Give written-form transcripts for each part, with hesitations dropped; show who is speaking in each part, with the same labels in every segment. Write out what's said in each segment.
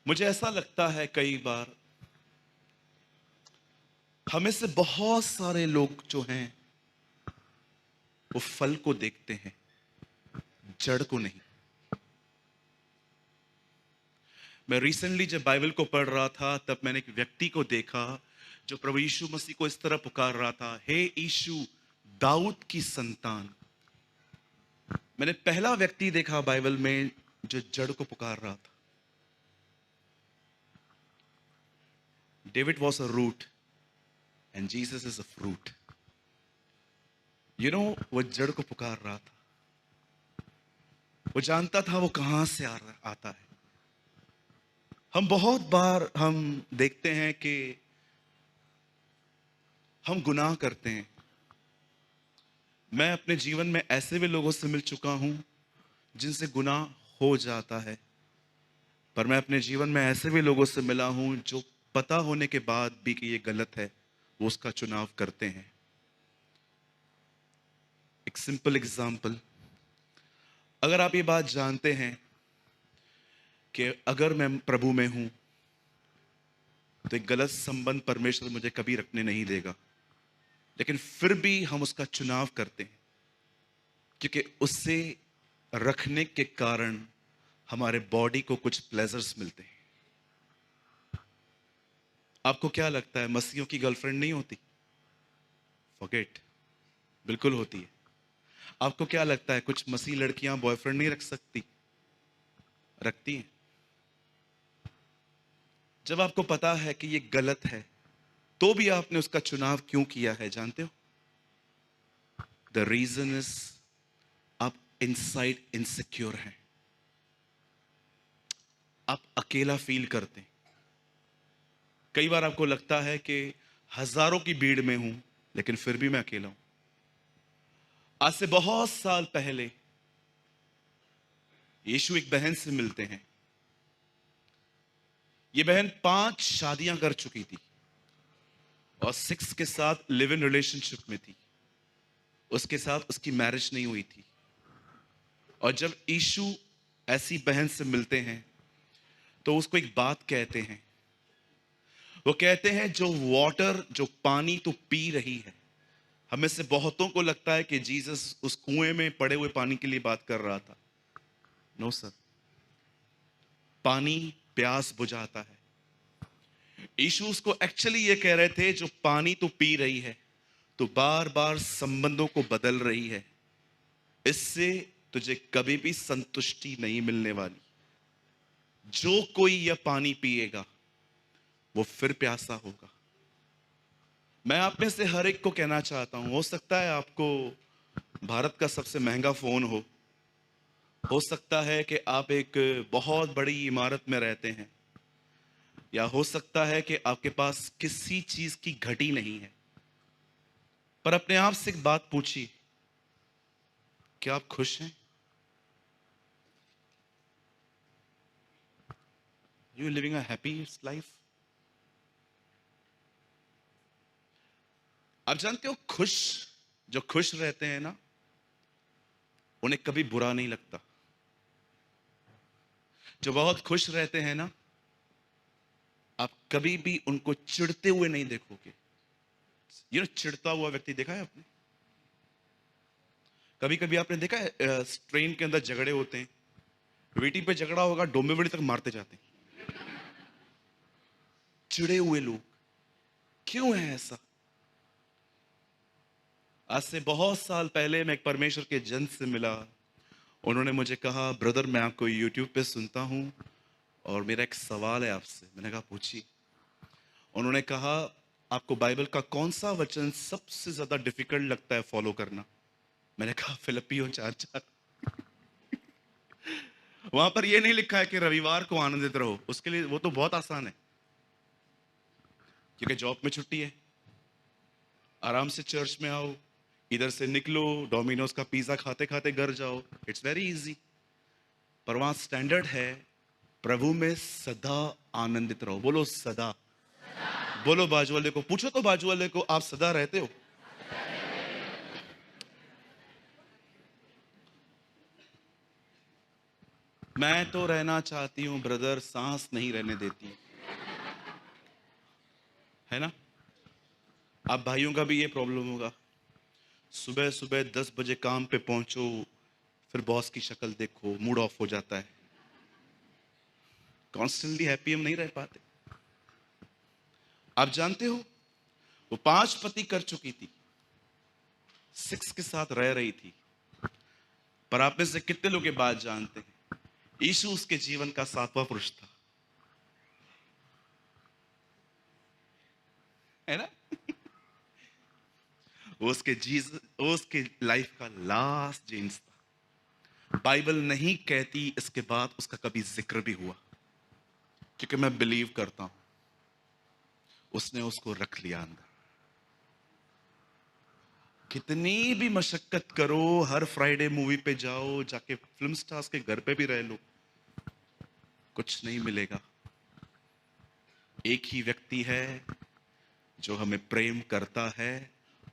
Speaker 1: मुझे ऐसा लगता है कई बार हमें से बहुत सारे लोग जो हैं वो फल को देखते हैं, जड़ को नहीं। मैं रिसेंटली जब बाइबल को पढ़ रहा था तब मैंने एक व्यक्ति को देखा जो प्रभु यीशु मसीह को इस तरह पुकार रहा था, हे यीशु, दाऊद की संतान। मैंने पहला व्यक्ति देखा बाइबल में जो जड़ को पुकार रहा था। David was a root and Jesus is a fruit. वो जड़ को पुकार रहा था। वो जानता था वो कहां से आता है। हम बहुत बार हम देखते हैं कि हम गुनाह करते हैं। मैं अपने जीवन में ऐसे भी लोगों से मिल चुका हूं जिनसे गुनाह हो जाता है, पर मैं अपने जीवन में ऐसे भी लोगों से मिला हूं जो पता होने के बाद भी कि ये गलत है, वो उसका चुनाव करते हैं। एक सिंपल एग्जाम्पल, अगर आप ये बात जानते हैं कि अगर मैं प्रभु में हूं तो एक गलत संबंध परमेश्वर मुझे कभी रखने नहीं देगा, लेकिन फिर भी हम उसका चुनाव करते हैं क्योंकि उससे रखने के कारण हमारे बॉडी को कुछ प्लेजर्स मिलते हैं। आपको क्या लगता है मसीहों की गर्लफ्रेंड नहीं होती? फॉरगेट, बिल्कुल होती है। आपको क्या लगता है कुछ मसीह लड़कियां बॉयफ्रेंड नहीं रख सकती? रखती हैं। जब आपको पता है कि ये गलत है तो भी आपने उसका चुनाव क्यों किया है जानते हो? द रीजन इज आप इनसाइड इनसिक्योर हैं। आप अकेला फील करते हैं। कई बार आपको लगता है कि हजारों की भीड़ में हूं लेकिन फिर भी मैं अकेला हूं। आज से बहुत साल पहले यीशु एक बहन से मिलते हैं। ये बहन 5 शादियां कर चुकी थी और 6 के साथ लिव इन रिलेशनशिप में थी। उसके साथ उसकी मैरिज नहीं हुई थी। और जब यीशु ऐसी बहन से मिलते हैं तो उसको एक बात कहते हैं। वो कहते हैं जो पानी तू पी रही है। हमें से बहुतों को लगता है कि जीसस उस कुएं में पड़े हुए पानी के लिए बात कर रहा था। नो सर, पानी प्यास बुझाता है। यीशु उसको एक्चुअली ये कह रहे थे जो पानी तू पी रही है तो बार बार संबंधों को बदल रही है, इससे तुझे कभी भी संतुष्टि नहीं मिलने वाली। जो कोई यह पानी पिएगा वो फिर प्यासा होगा। मैं आप में से हर एक को कहना चाहता हूं, हो सकता है आपको भारत का सबसे महंगा फोन हो सकता है कि आप एक बहुत बड़ी इमारत में रहते हैं, या हो सकता है कि आपके पास किसी चीज की घटी नहीं है, पर अपने आप से एक बात पूछिए, क्या आप खुश हैं? You living a happy life? आप जानते हो जो खुश रहते हैं ना, उन्हें कभी बुरा नहीं लगता। जो बहुत खुश रहते हैं ना, आप कभी भी उनको चिढ़ते हुए नहीं देखोगे। चिढ़ता हुआ व्यक्ति देखा है आपने? कभी कभी आपने देखा है ट्रेन के अंदर झगड़े होते हैं, वेटिंग पे झगड़ा होगा, डोंबिवली तक मारते जाते हैं। चिढ़े हुए लोग क्यों है ऐसा? आज से बहुत साल पहले मैं एक परमेश्वर के जन से मिला। उन्होंने मुझे कहा, ब्रदर मैं आपको यूट्यूब पे सुनता हूं और मेरा एक सवाल है आपसे। मैंने कहा पूछिए। उन्होंने कहा, आपको बाइबल का कौन सा वचन सबसे ज्यादा डिफिकल्ट लगता है फॉलो करना? मैंने कहा फिलिप्पियों 4:4। वहां पर यह नहीं लिखा है कि रविवार को आनंदित रहो, उसके लिए वो तो बहुत आसान है क्योंकि जॉब में छुट्टी है, आराम से चर्च में आओ, इधर से निकलो, डोमिनोज का पिज्जा खाते खाते घर जाओ, इट्स वेरी इजी। पर वहां स्टैंडर्ड है, प्रभु में सदा आनंदित रहो। बोलो सदा। बोलो बाजू वाले को, पूछो तो बाजू वाले को, आप सदा रहते हो? मैं तो रहना चाहती हूं ब्रदर, सांस नहीं रहने देती, है ना। आप भाइयों का भी ये प्रॉब्लम होगा, सुबह सुबह 10 बजे काम पे पहुंचो, फिर बॉस की शक्ल देखो, मूड ऑफ हो जाता है। कॉन्स्टेंटली हैप्पी हम नहीं रह पाते। आप जानते हो, वो 5 पति कर चुकी थी, 6 के साथ रह रही थी, पर आप में से कितने लोग ये बात जानते हैं, यीशु उसके जीवन का 7वां पुरुष था, है ना। वो उसके लाइफ का लास्ट जेम्स था। बाइबल नहीं कहती इसके बाद उसका कभी जिक्र भी हुआ, क्योंकि मैं बिलीव करता हूं उसने उसको रख लिया अंदर। कितनी भी मशक्कत करो, हर फ्राइडे मूवी पे जाओ, जाके फिल्म स्टार्स के घर पे भी रह लो, कुछ नहीं मिलेगा। एक ही व्यक्ति है जो हमें प्रेम करता है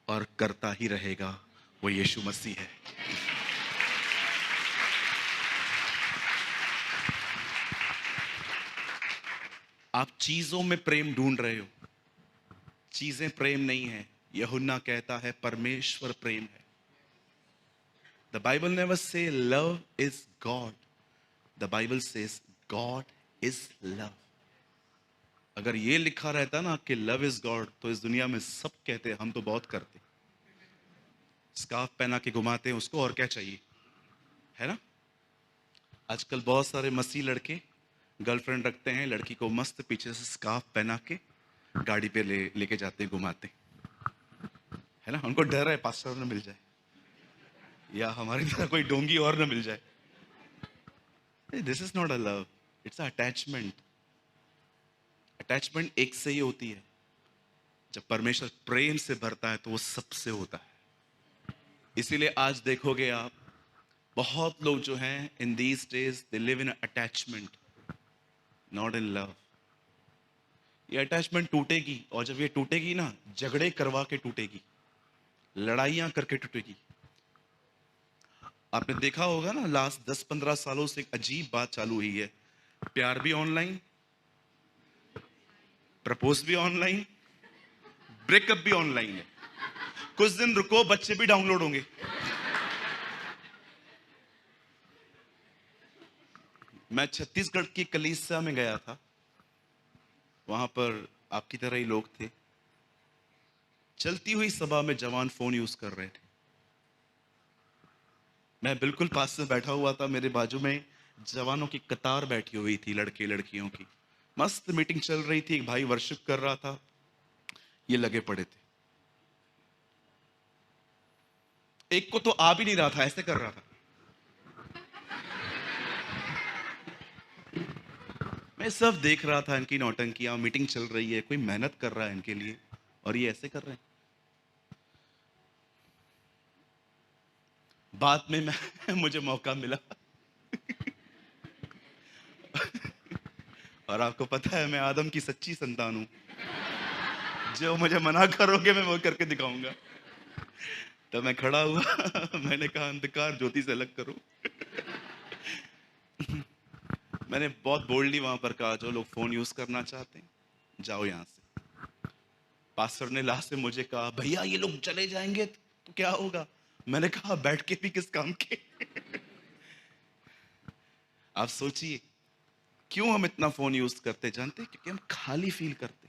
Speaker 1: और करता ही रहेगा, वो यीशु मसीह है। आप चीजों में प्रेम ढूंढ रहे हो, चीजें प्रेम नहीं है। यूहन्ना कहता है परमेश्वर प्रेम है। The Bible never say love is God, the Bible says God is love. अगर ये लिखा रहता ना कि लव इज गॉड, तो इस दुनिया में सब कहते, हम तो बहुत करते, स्कार्फ पहना के घुमाते हैं उसको, और क्या चाहिए, है ना। आजकल बहुत सारे मसीह लड़के गर्लफ्रेंड रखते हैं, लड़की को मस्त पीछे से स्कार्फ पहना के गाड़ी पे लेके जाते हैं, घुमाते हैं, है ना। उनको डर है पास्टर न मिल जाए, या हमारी तरह कोई डोंगी और न मिल जाए। This is not a love, it's a attachment. Attachment एक से ही होती है, जब परमेश्वर प्रेम से भरता है तो वो सबसे होता है। इसीलिए आज देखोगे आप, बहुत लोग जो हैं in these days they live in attachment, not in love. ये अटैचमेंट टूटेगी, और जब ये टूटेगी ना, झगड़े करवा के टूटेगी, लड़ाइयां करके टूटेगी। आपने देखा होगा ना, लास्ट 10-15 सालों से एक अजीब बात चालू हुई है, प्यार भी ऑनलाइन, प्रपोज भी ऑनलाइन, ब्रेकअप भी ऑनलाइन है। कुछ दिन रुको, बच्चे भी डाउनलोड होंगे। मैं छत्तीसगढ़ की कलीसिया में गया था, वहां पर आपकी तरह ही लोग थे। चलती हुई सभा में जवान फोन यूज कर रहे थे, मैं बिल्कुल पास से बैठा हुआ था, मेरे बाजू में जवानों की कतार बैठी हुई थी, लड़के लड़कियों की, मस्त मीटिंग चल रही थी। एक भाई वर्शिप कर रहा था, ये लगे पड़े थे। एक को तो आ भी नहीं रहा था, ऐसे कर रहा था। मैं सब देख रहा था, इनकी नौटंकियां, मीटिंग चल रही है, कोई मेहनत कर रहा है इनके लिए, और ये ऐसे कर रहे हैं। बाद में मैं मुझे मौका मिला, और आपको पता है मैं आदम की सच्ची संतान हूं, जो मुझे मना करोगे मैं वो करके दिखाऊंगा। तो मैं खड़ा हुआ मैंने कहा अंधकार ज्योति से अलग करो। मैंने बहुत बोल्डली वहां पर कहा, जो लोग फोन यूज करना चाहते हैं जाओ यहां से। पास्टर ने लास्ट में मुझे कहा, भैया ये लोग चले जाएंगे तो क्या होगा। मैंने कहा बैठ के भी किस काम के। आप सोचिए क्यों हम इतना फोन यूज करते, जानते हैं, क्योंकि हम खाली फील करते।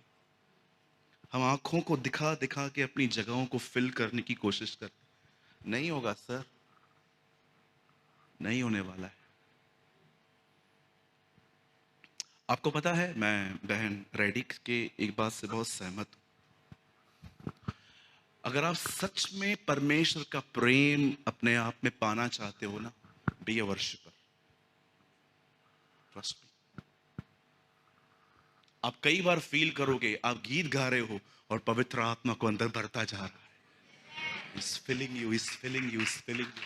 Speaker 1: हम आंखों को दिखा दिखा के अपनी जगहों को फिल करने की कोशिश करते। नहीं होगा सर, नहीं होने वाला है। आपको पता है, मैं बहन रेडिक के एक बात से बहुत सहमत हूं। अगर आप सच में परमेश्वर का प्रेम अपने आप में पाना चाहते हो ना, be a worshipper, trust me. आप कई बार फील करोगे, आप गीत गा रहे हो और पवित्र आत्मा को अंदर भरता जा रहा है, is filling you, is filling you, is filling you.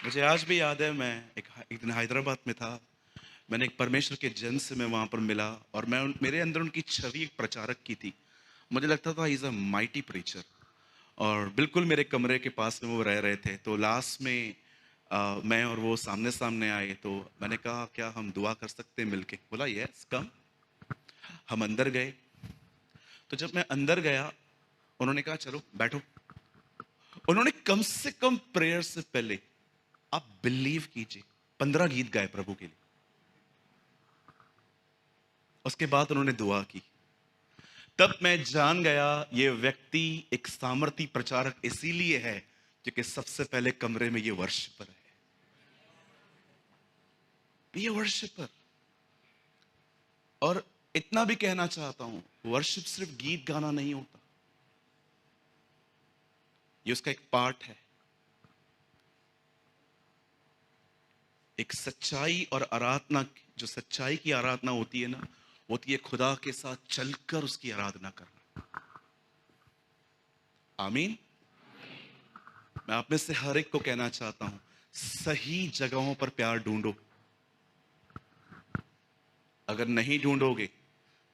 Speaker 1: मुझे आज भी याद है, मैं एक दिन हैदराबाद में था, मैंने एक परमेश्वर के जन से मैं वहां पर मिला, और मेरे अंदर उनकी छवि एक प्रचारक की थी। मुझे लगता था इज अ माइटी प्रीचर, और बिल्कुल मेरे कमरे के पास में वो रह रहे थे। तो लास्ट में मैं और वो सामने सामने आए, तो मैंने कहा क्या हम दुआ कर सकते हैं मिलके? बोला यस कम। हम अंदर गए। तो जब मैं अंदर गया, उन्होंने कहा चलो बैठो। उन्होंने कम से कम प्रेयर से पहले, आप बिलीव कीजिए, 15 गीत गाए प्रभु के लिए। उसके बाद उन्होंने दुआ की। तब मैं जान गया ये व्यक्ति एक सामर्थी प्रचारक इसीलिए है क्योंकि सबसे पहले कमरे में ये वर्शिपर है। ये वर्शिपर। और इतना भी कहना चाहता हूं, वर्शिप सिर्फ गीत गाना नहीं होता, ये उसका एक पार्ट है। एक सच्चाई और आराधना, जो सच्चाई की आराधना होती है ना, होती है खुदा के साथ चलकर उसकी आराधना करना। आमीन। मैं आप में से हर एक को कहना चाहता हूं, सही जगहों पर प्यार ढूंढो। अगर नहीं ढूंढोगे,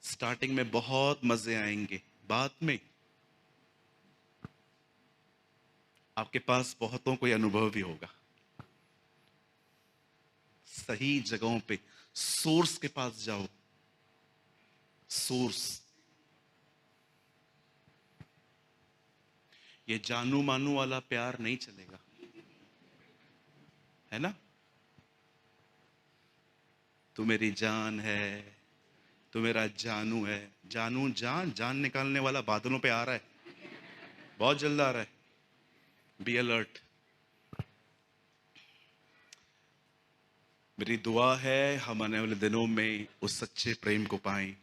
Speaker 1: स्टार्टिंग में बहुत मजे आएंगे, बाद में आपके पास बहुतों को यह अनुभव भी होगा। सही जगहों पे सोर्स के पास जाओ। सोर्स। ये जानू मानू वाला प्यार नहीं चलेगा, है ना? तू मेरी जान है, तू मेरा जानू है। जानू जान जान निकालने वाला बादलों पे आ रहा है, बहुत जल्द आ रहा है। Be alert. मेरी दुआ है हम आने वाले दिनों में उस सच्चे प्रेम को पाएं।